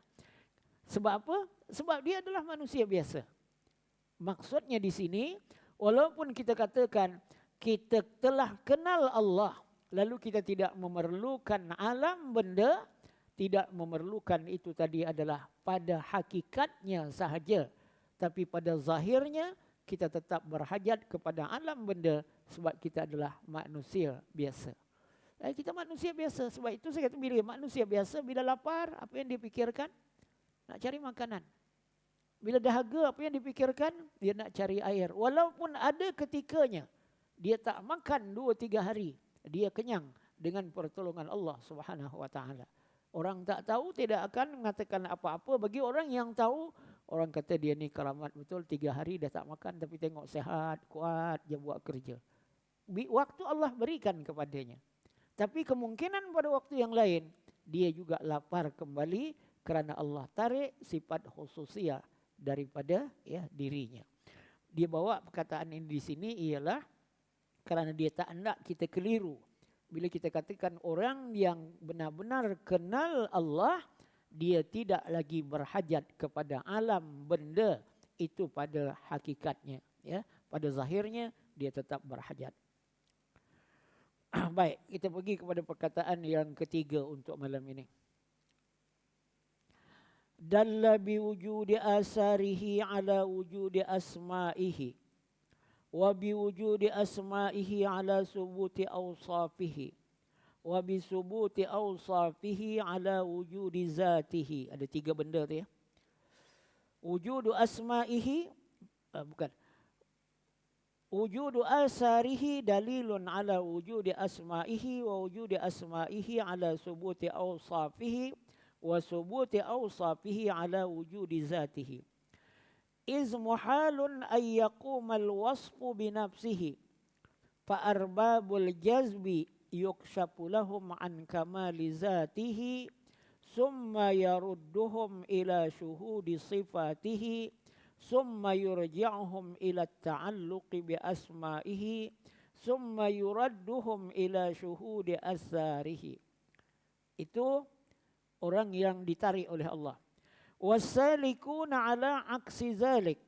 Sebab apa? Sebab dia adalah manusia biasa. Maksudnya di sini, walaupun kita katakan kita telah kenal Allah, lalu kita tidak memerlukan alam benda, tidak memerlukan itu tadi adalah pada hakikatnya sahaja. Tapi pada zahirnya, kita tetap berhajat kepada alam benda sebab kita adalah manusia biasa. Kita manusia biasa, sebab itu saya kata bila manusia biasa, bila lapar, apa yang dipikirkan? Nak cari makanan. Bila dahaga, apa yang dipikirkan? Dia nak cari air. Walaupun ada ketikanya, dia tak makan 2-3 hari. Dia kenyang dengan pertolongan Allah Subhanahu wa taala. Orang tak tahu tidak akan mengatakan apa-apa. Bagi orang yang tahu, orang kata dia ni keramat betul, 3 hari dah tak makan tapi tengok sehat, kuat, dia buat kerja. Waktu Allah berikan kepadanya. Tapi kemungkinan pada waktu yang lain, dia juga lapar kembali kerana Allah tarik sifat khususiyah daripada dirinya. Dia bawa perkataan ini di sini ialah kerana dia tak nak kita keliru. Bila kita katakan orang yang benar-benar kenal Allah, dia tidak lagi berhajat kepada alam benda itu pada hakikatnya. Ya, pada zahirnya dia tetap berhajat. Baik, kita pergi kepada perkataan yang ketiga untuk malam ini. Dalla biwujudi asarihi ala wujudi asma'ihi wa biwujudi asma'ihi ala subuti awsafihi wa bisubuti awsafihi ala wujudi zatihi. Ada tiga benda tu ya. Wujudu asma'ihi bukan. Wujudu asarihi dalilun ala wujudi asma'ihi wa wujudi asma'ihi ala subuti awsafihi wa subuti awsafihi ala wujudi zatihi. Iz muhalun ay yaqumal wasfu binafsihi fa arbabul jazbi yukshafu lahum an kamali zatihi summa yarudduhum ila syuhudi sifatihi summa yurji'uhum ila ta'alluqi bi asma'ihi summa yuradduhum ila syuhudi asarihi. Itu orang yang ditarik oleh Allah. Wasalikuna ala aksi zalik.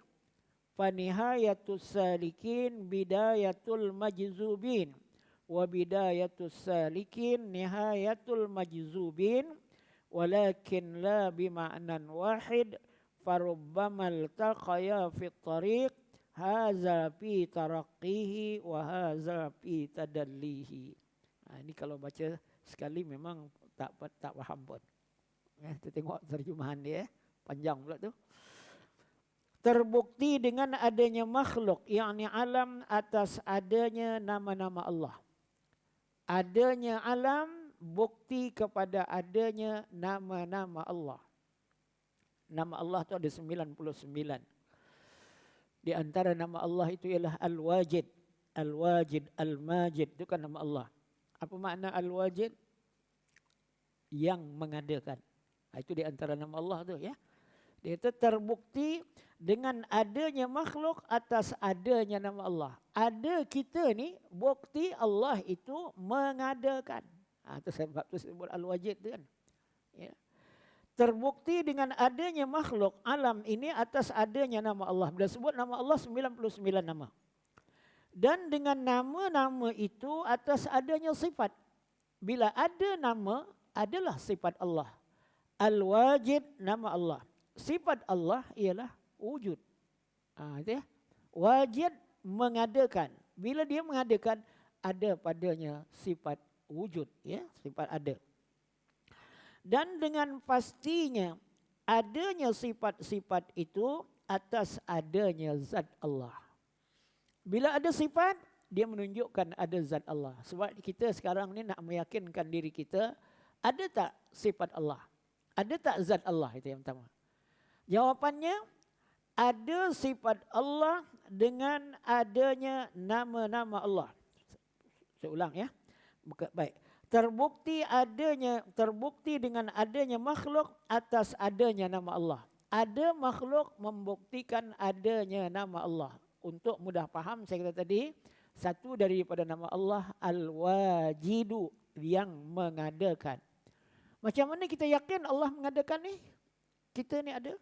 Fanihayatus salikin bidayatul majzubin. Wa bidayatus salikin nihayatul majzubin. Walakin la bima'nan wahid. Farubbama altaqaya fit tariq. Haza fi taraqihi wa haza fi tadallihi. Ini kalau baca sekali memang tak faham pun. Kita tengok terjemahan dia, panjang pula tu. Terbukti dengan adanya makhluk, yakni alam atas adanya nama-nama Allah. Adanya alam bukti kepada adanya nama-nama Allah. Nama Allah tu ada 99. Di antara nama Allah itu ialah Al-Wajid. Al-Wajid, Al-Majid itu kan nama Allah. Apa makna Al-Wajid? Yang mengadakan. Itu di antara nama Allah tu ya. Dia itu terbukti dengan adanya makhluk atas adanya nama Allah. Ada kita ni bukti Allah itu mengadakan. Itu sebab tu sebut Al-Wajid tu kan. Ya. Terbukti dengan adanya makhluk alam ini atas adanya nama Allah. Bila sebut nama Allah 99 nama. Dan dengan nama-nama itu atas adanya sifat. Bila ada nama adalah sifat Allah. Al-Wajid nama Allah. Sifat Allah ialah wujud. Itu ya. Wajid mengadakan. Bila dia mengadakan ada padanya sifat wujud ya, sifat ada. Dan dengan pastinya adanya sifat-sifat itu atas adanya zat Allah. Bila ada sifat, dia menunjukkan ada zat Allah. Sebab kita sekarang ni nak meyakinkan diri kita, ada tak sifat Allah? Ada tak zat Allah? Itu yang pertama. Jawapannya, ada sifat Allah dengan adanya nama-nama Allah. Saya ulang ya. Baik. Terbukti dengan adanya makhluk atas adanya nama Allah. Ada makhluk membuktikan adanya nama Allah. Untuk mudah faham saya kata tadi, satu daripada nama Allah Al-Wajidu, yang mengadakan. Macam mana kita yakin Allah mengadakan ni? Kita ni ada?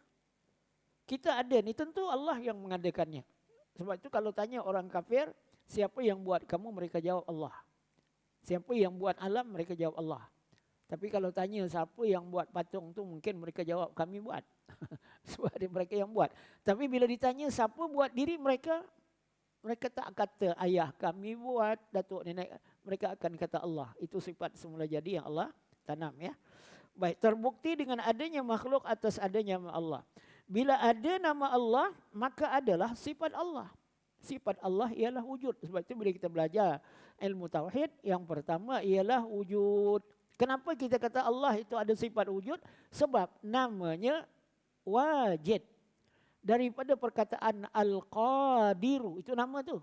Kita ada ni, tentu Allah yang mengadakannya. Sebab itu kalau tanya orang kafir, siapa yang buat kamu? Mereka jawab Allah. Siapa yang buat alam? Mereka jawab Allah. Tapi kalau tanya siapa yang buat patung tu, mungkin mereka jawab kami buat. Sebab ada mereka yang buat. Tapi bila ditanya siapa buat diri mereka, mereka tak kata ayah kami buat, datuk nenek. Mereka akan kata Allah. Itu sifat semula jadi yang Allah tanam ya. Baik, terbukti dengan adanya makhluk atas adanya nama Allah. Bila ada nama Allah, maka adalah sifat Allah. Sifat Allah ialah wujud. Sebab itu bila kita belajar ilmu tauhid, yang pertama ialah wujud. Kenapa kita kata Allah itu ada sifat wujud? Sebab namanya Wajid. Daripada perkataan Al-Qadiru, itu nama tu.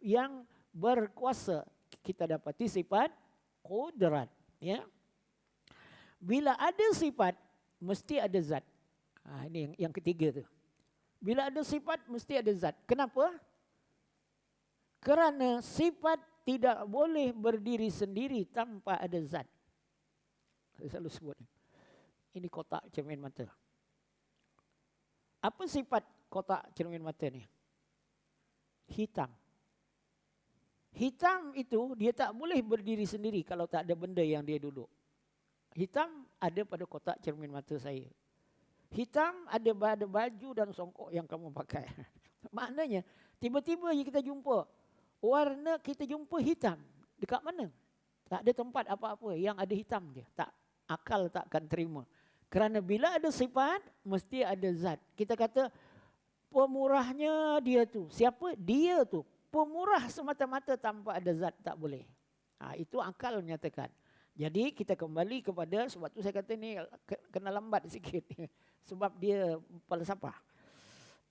Yang berkuasa. Kita dapati sifat qudrat. Ya. Bila ada sifat, mesti ada zat. Ini yang ketiga tu. Bila ada sifat, mesti ada zat. Kenapa? Kerana sifat tidak boleh berdiri sendiri tanpa ada zat. Saya selalu sebut. Ini kotak cermin mata. Apa sifat kotak cermin mata ni? Hitam. Hitam itu dia tak boleh berdiri sendiri kalau tak ada benda yang dia duduk. Hitam ada pada kotak cermin mata saya. Hitam ada pada baju dan songkok yang kamu pakai. Maknanya tiba-tiba kita jumpa warna, kita jumpa hitam. Dekat mana? Tak ada tempat apa-apa yang ada hitam je. Tak, akal takkan terima. Kerana bila ada sifat, mesti ada zat. Kita kata pemurahnya dia tu. Siapa? Dia tu. Pemurah semata-mata tanpa ada zat tak boleh. Itu akal menyatakan. Jadi kita kembali kepada, sebab tu saya kata ni kena lambat sikit. Sebab dia falsafah.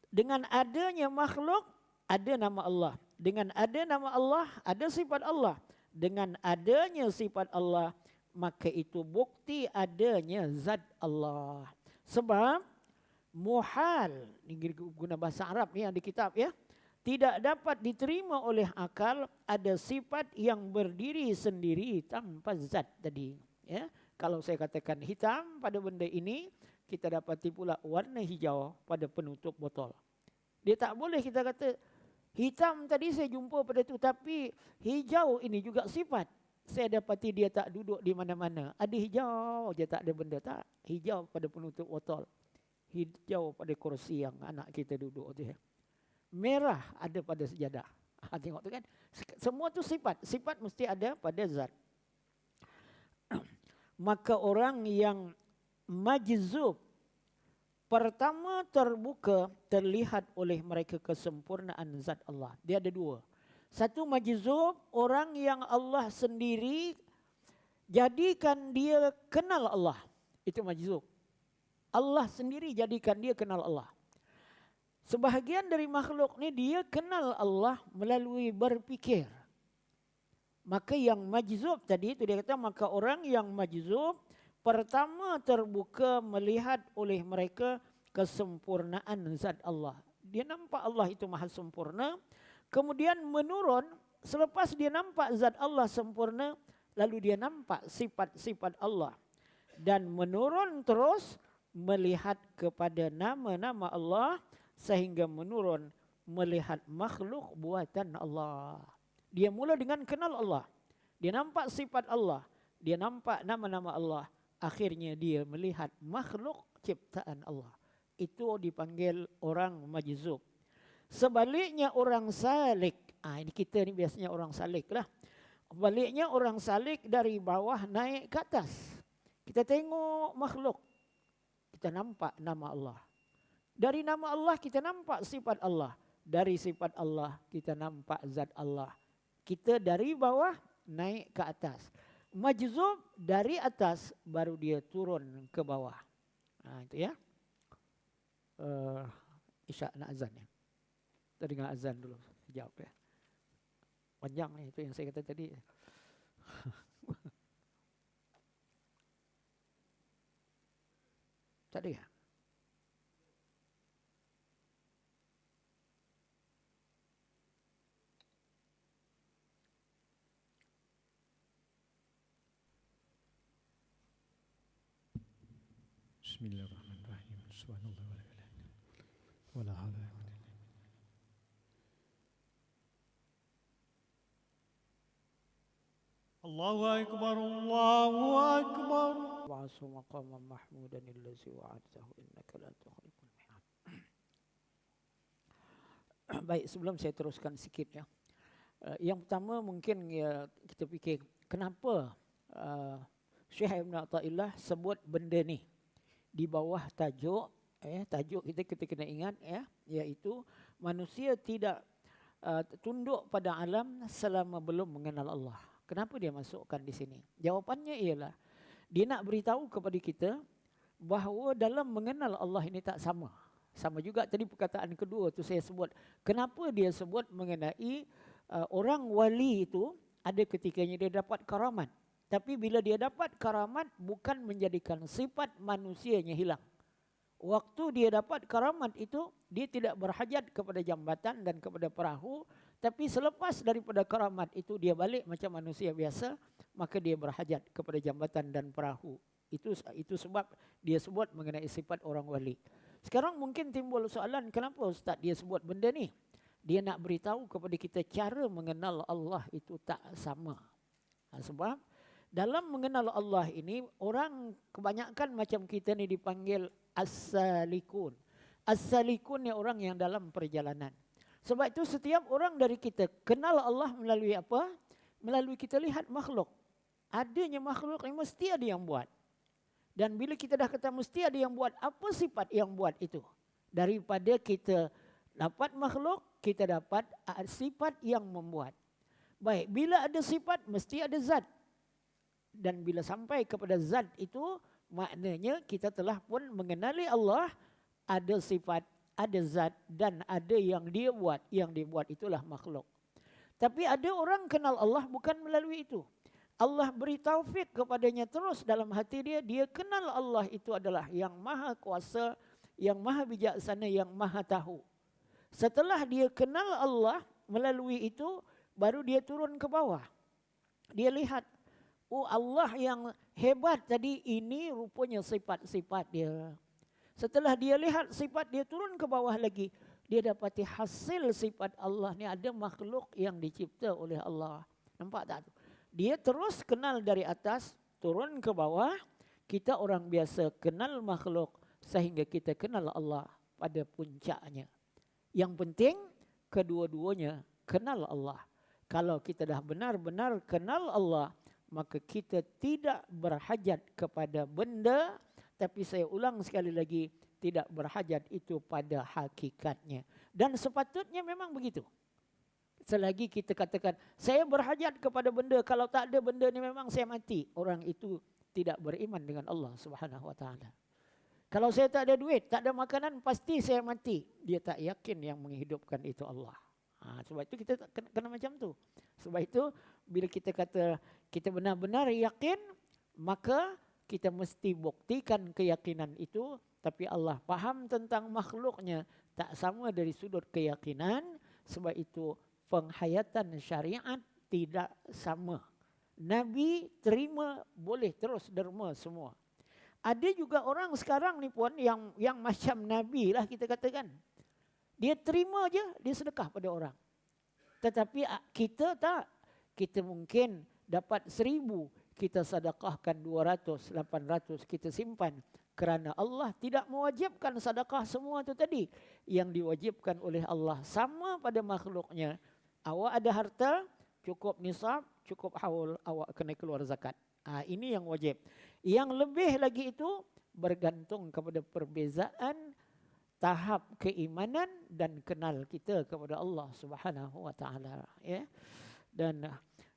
Dengan adanya makhluk, ada nama Allah. Dengan ada nama Allah, ada sifat Allah. Dengan adanya sifat Allah, maka itu bukti adanya zat Allah. Sebab muhal, ini guna bahasa Arab ni yang di kitab ya, tidak dapat diterima oleh akal ada sifat yang berdiri sendiri tanpa zat tadi. Ya, kalau saya katakan hitam pada benda ini, kita dapati pula warna hijau pada penutup botol. Dia tak boleh kita kata hitam tadi saya jumpa pada tu, tapi hijau ini juga sifat. Saya dapati dia tak duduk di mana-mana. Ada hijau je, tak ada benda. Tak, hijau pada penutup botol. Hijau pada kursi yang anak kita duduk tu. Merah ada pada sejadah. Tengok tu kan. Semua tu sifat. Sifat mesti ada pada zat. Maka orang yang majzub, pertama terbuka terlihat oleh mereka kesempurnaan zat Allah. Dia ada dua. Satu majzub, orang yang Allah sendiri jadikan dia kenal Allah. Itu majzub. Allah sendiri jadikan dia kenal Allah. Sebahagian dari makhluk ni dia kenal Allah melalui berfikir. Maka yang majzub tadi itu dia kata, maka orang yang majzub pertama terbuka melihat oleh mereka kesempurnaan zat Allah. Dia nampak Allah itu maha sempurna. Kemudian menurun, selepas dia nampak zat Allah sempurna, lalu dia nampak sifat-sifat Allah. Dan menurun terus melihat kepada nama-nama Allah, sehingga menurun melihat makhluk buatan Allah. Dia mula dengan kenal Allah. Dia nampak sifat Allah. Dia nampak nama-nama Allah. Akhirnya dia melihat makhluk ciptaan Allah. Itu dipanggil orang majzub. Sebaliknya orang salik. Ini kita ni biasanya orang salik lah. Baliknya orang salik dari bawah naik ke atas. Kita tengok makhluk. Kita nampak nama Allah. Dari nama Allah kita nampak sifat Allah. Dari sifat Allah kita nampak zat Allah. Kita dari bawah naik ke atas. Majzub dari atas baru dia turun ke bawah. Itu ya. Isyak nak azan ya. Kita dengar azan dulu. Sekejap ya. Panjang ni itu yang saya kata tadi. Tak ada ya? Bismillahirrahmanirrahim. Subhanallah wala haula wala quwwata. Allahu akbar, Allahu akbar. Wa'asu maqaman mahmudan allazi wa'adtahu innaka la tukhliqul mi'ad. Baik, sebelum saya teruskan sikit ya. Yang pertama mungkin ya, kita fikir kenapa Syekh Ibn Athaillah sebut benda ni di bawah tajuk tajuk kita kena ingat ya, iaitu manusia tidak tunduk pada alam selama belum mengenal Allah. Kenapa dia masukkan di sini? Jawapannya ialah dia nak beritahu kepada kita bahawa dalam mengenal Allah ini tak sama. Sama juga tadi perkataan kedua tu saya sebut. Kenapa dia sebut mengenai orang wali itu ada ketikanya dia dapat karamat. Tapi bila dia dapat karamat bukan menjadikan sifat manusianya hilang. Waktu dia dapat karamat itu, dia tidak berhajat kepada jambatan dan kepada perahu. Tapi selepas daripada karamat itu, dia balik macam manusia biasa, maka dia berhajat kepada jambatan dan perahu. Itu sebab dia sebut mengenai sifat orang wali. Sekarang mungkin timbul soalan, kenapa Ustaz dia sebut benda ni? Dia nak beritahu kepada kita cara mengenal Allah itu tak sama. Sebab dalam mengenal Allah ini, orang kebanyakan macam kita ni dipanggil as-salikun. As-salikun ni orang yang dalam perjalanan. Sebab itu setiap orang dari kita kenal Allah melalui apa? Melalui kita lihat makhluk. Adanya makhluk yang mesti ada yang buat. Dan bila kita dah kata mesti ada yang buat, apa sifat yang buat itu? Daripada kita dapat makhluk, kita dapat sifat yang membuat. Baik, bila ada sifat, mesti ada zat. Dan bila sampai kepada zat itu, maknanya kita telah pun mengenali Allah, ada sifat, ada zat dan ada yang dia buat. Yang dia buat itulah makhluk. Tapi ada orang kenal Allah bukan melalui itu. Allah beri taufik kepadanya terus dalam hati dia. Dia kenal Allah itu adalah yang maha kuasa, yang maha bijaksana, yang maha tahu. Setelah dia kenal Allah melalui itu, baru dia turun ke bawah. Dia lihat, oh Allah yang hebat tadi, ini rupanya sifat-sifat dia. Setelah dia lihat sifat, dia turun ke bawah lagi. Dia dapati hasil sifat Allah ni ada makhluk yang dicipta oleh Allah. Nampak tak tu? Dia terus kenal dari atas, turun ke bawah. Kita orang biasa kenal makhluk sehingga kita kenal Allah pada puncaknya. Yang penting kedua-duanya kenal Allah. Kalau kita dah benar-benar kenal Allah, maka kita tidak berhajat kepada benda. Tapi saya ulang sekali lagi, tidak berhajat itu pada hakikatnya. Dan sepatutnya memang begitu. Selagi kita katakan, saya berhajat kepada benda, kalau tak ada benda ni memang saya mati. Orang itu tidak beriman dengan Allah Subhanahu Wa Taala. Kalau saya tak ada duit, tak ada makanan, pasti saya mati. Dia tak yakin yang menghidupkan itu Allah. Sebab itu kita kena macam tu. Sebab itu bila kita kata kita benar-benar yakin, maka kita mesti buktikan keyakinan itu. Tapi Allah faham tentang makhluknya tak sama dari sudut keyakinan. Sebab itu penghayatan syariat tidak sama. Nabi terima boleh terus derma semua. Ada juga orang sekarang ni pun yang macam Nabi lah kita katakan. Dia terima je, dia sedekah pada orang. Tetapi kita tak. Kita mungkin dapat 1,000, kita sedekahkan 200, 800, kita simpan. Kerana Allah tidak mewajibkan sedekah semua itu tadi. Yang diwajibkan oleh Allah sama pada makhluknya. Awak ada harta, cukup nisab, cukup haul, awak kena keluar zakat. Ini yang wajib. Yang lebih lagi itu bergantung kepada perbezaan tahap keimanan dan kenal kita kepada Allah Subhanahu Wa Taala. Ya. Dan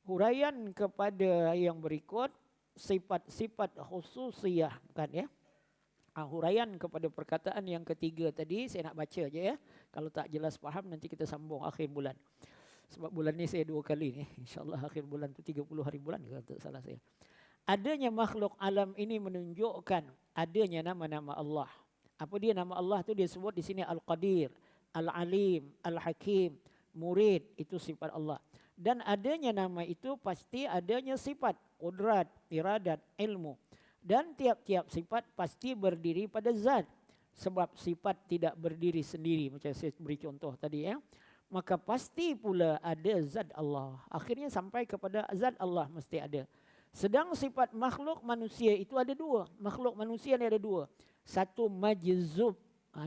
huraian kepada yang berikut, sifat-sifat khususiyah kan ya. Huraian kepada perkataan yang ketiga tadi, saya nak baca aja ya. Kalau tak jelas faham nanti kita sambung akhir bulan. Sebab bulan ni saya 2 kali ni. InsyaAllah akhir bulan tu 30 hari bulan kalau tak salah saya. Adanya makhluk alam ini menunjukkan adanya nama-nama Allah. Apa dia nama Allah tu? Dia sebut di sini Al-Qadir, Al-Alim, Al-Hakim, Murid, itu sifat Allah. Dan adanya nama itu pasti adanya sifat, qudrat, iradat, ilmu. Dan tiap-tiap sifat pasti berdiri pada zat. Sebab sifat tidak berdiri sendiri. Macam saya beri contoh tadi ya. Maka pasti pula ada zat Allah. Akhirnya sampai kepada zat Allah mesti ada. Sedang sifat makhluk manusia itu ada 2. Makhluk manusia ni ada 2. Satu majzub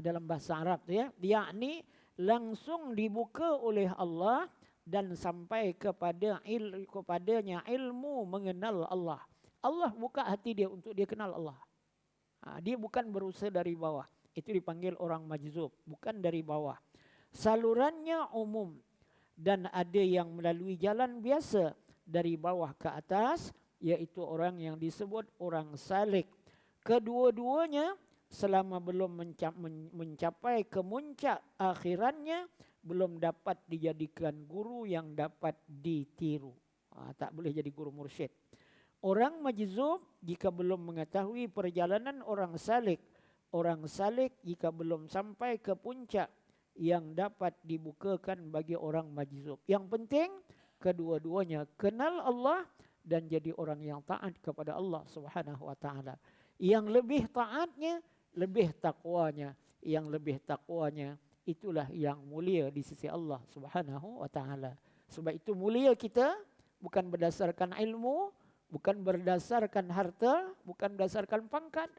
dalam bahasa Arab tu ya. Yakni langsung dibuka oleh Allah dan sampai kepadanya ilmu mengenal Allah. Allah buka hati dia untuk dia kenal Allah. Dia bukan berusaha dari bawah. Itu dipanggil orang majzub, bukan dari bawah. Salurannya umum dan ada yang melalui jalan biasa dari bawah ke atas, iaitu orang yang disebut orang salik. Kedua-duanya selama belum mencapai kemuncak akhirannya, belum dapat dijadikan guru yang dapat ditiru. Tak boleh jadi guru mursyid. Orang majzub jika belum mengetahui perjalanan orang salik. Orang salik jika belum sampai ke puncak yang dapat dibukakan bagi orang majzub. Yang penting kedua-duanya kenal Allah dan jadi orang yang taat kepada Allah Subhanahu Wa Taala. Yang lebih taatnya, lebih takwanya. Yang lebih takwanya, itulah yang mulia di sisi Allah Subhanahu wa taala. Sebab itu mulia kita bukan berdasarkan ilmu, bukan berdasarkan harta, bukan berdasarkan pangkat.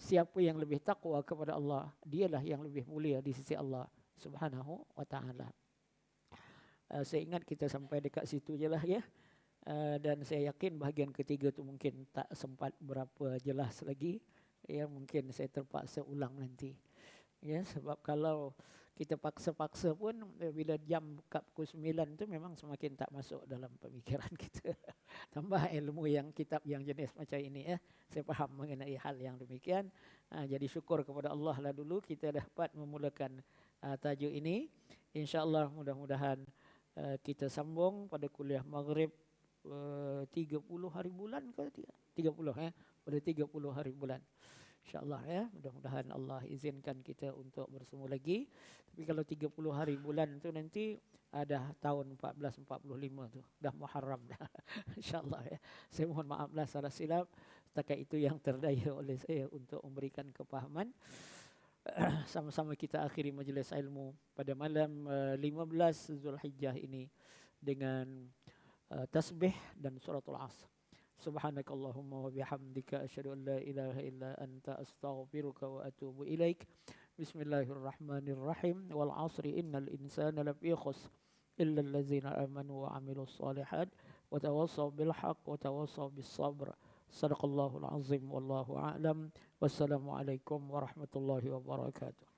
Siapa yang lebih takwa kepada Allah, dialah yang lebih mulia di sisi Allah Subhanahu wa taala. Saya ingat kita sampai dekat situ je lah ya. Dan saya yakin bahagian ketiga tu mungkin tak sempat berapa jelas lagi. Ya, mungkin saya terpaksa ulang nanti. Ya, sebab kalau kita paksa-paksa pun bila jam buka pukul 9 tu memang semakin tak masuk dalam pemikiran kita. Tambah ilmu yang kitab yang jenis macam ini ya. Saya faham mengenai hal yang demikian. Jadi syukur kepada Allah lah dulu kita dapat memulakan tajuk ini. InsyaAllah mudah-mudahan kita sambung pada kuliah Maghrib 30 hari bulan ke 30 ya, pada 30 hari bulan. InsyaAllah ya, mudah-mudahan Allah izinkan kita untuk bersemu lagi. Tapi kalau 30 hari bulan tu nanti ada tahun 1445 tu, dah Muharram dah. InsyaAllah ya. Saya mohon maaflah salah silap, setakat itu yang terdaya oleh saya untuk memberikan kepahaman. Sama-sama kita akhiri majlis ilmu pada malam 15 Zulhijjah ini dengan tasbih dan suratul Asr. Subhanakallahumma wa bihamdika asyhadu an la ilaha illa anta astaghfiruka wa atubu ilaik. Bismillahirrahmanirrahim. Wal 'asri innal insana lafi khusr illa allazina amanu wa 'amilus solihat wa tawassaw bil haqq wa tawassaw bis sabr. Sadaqallahul azim wallahu a'lam. Wassalamualaikum warahmatullahi wabarakatuh.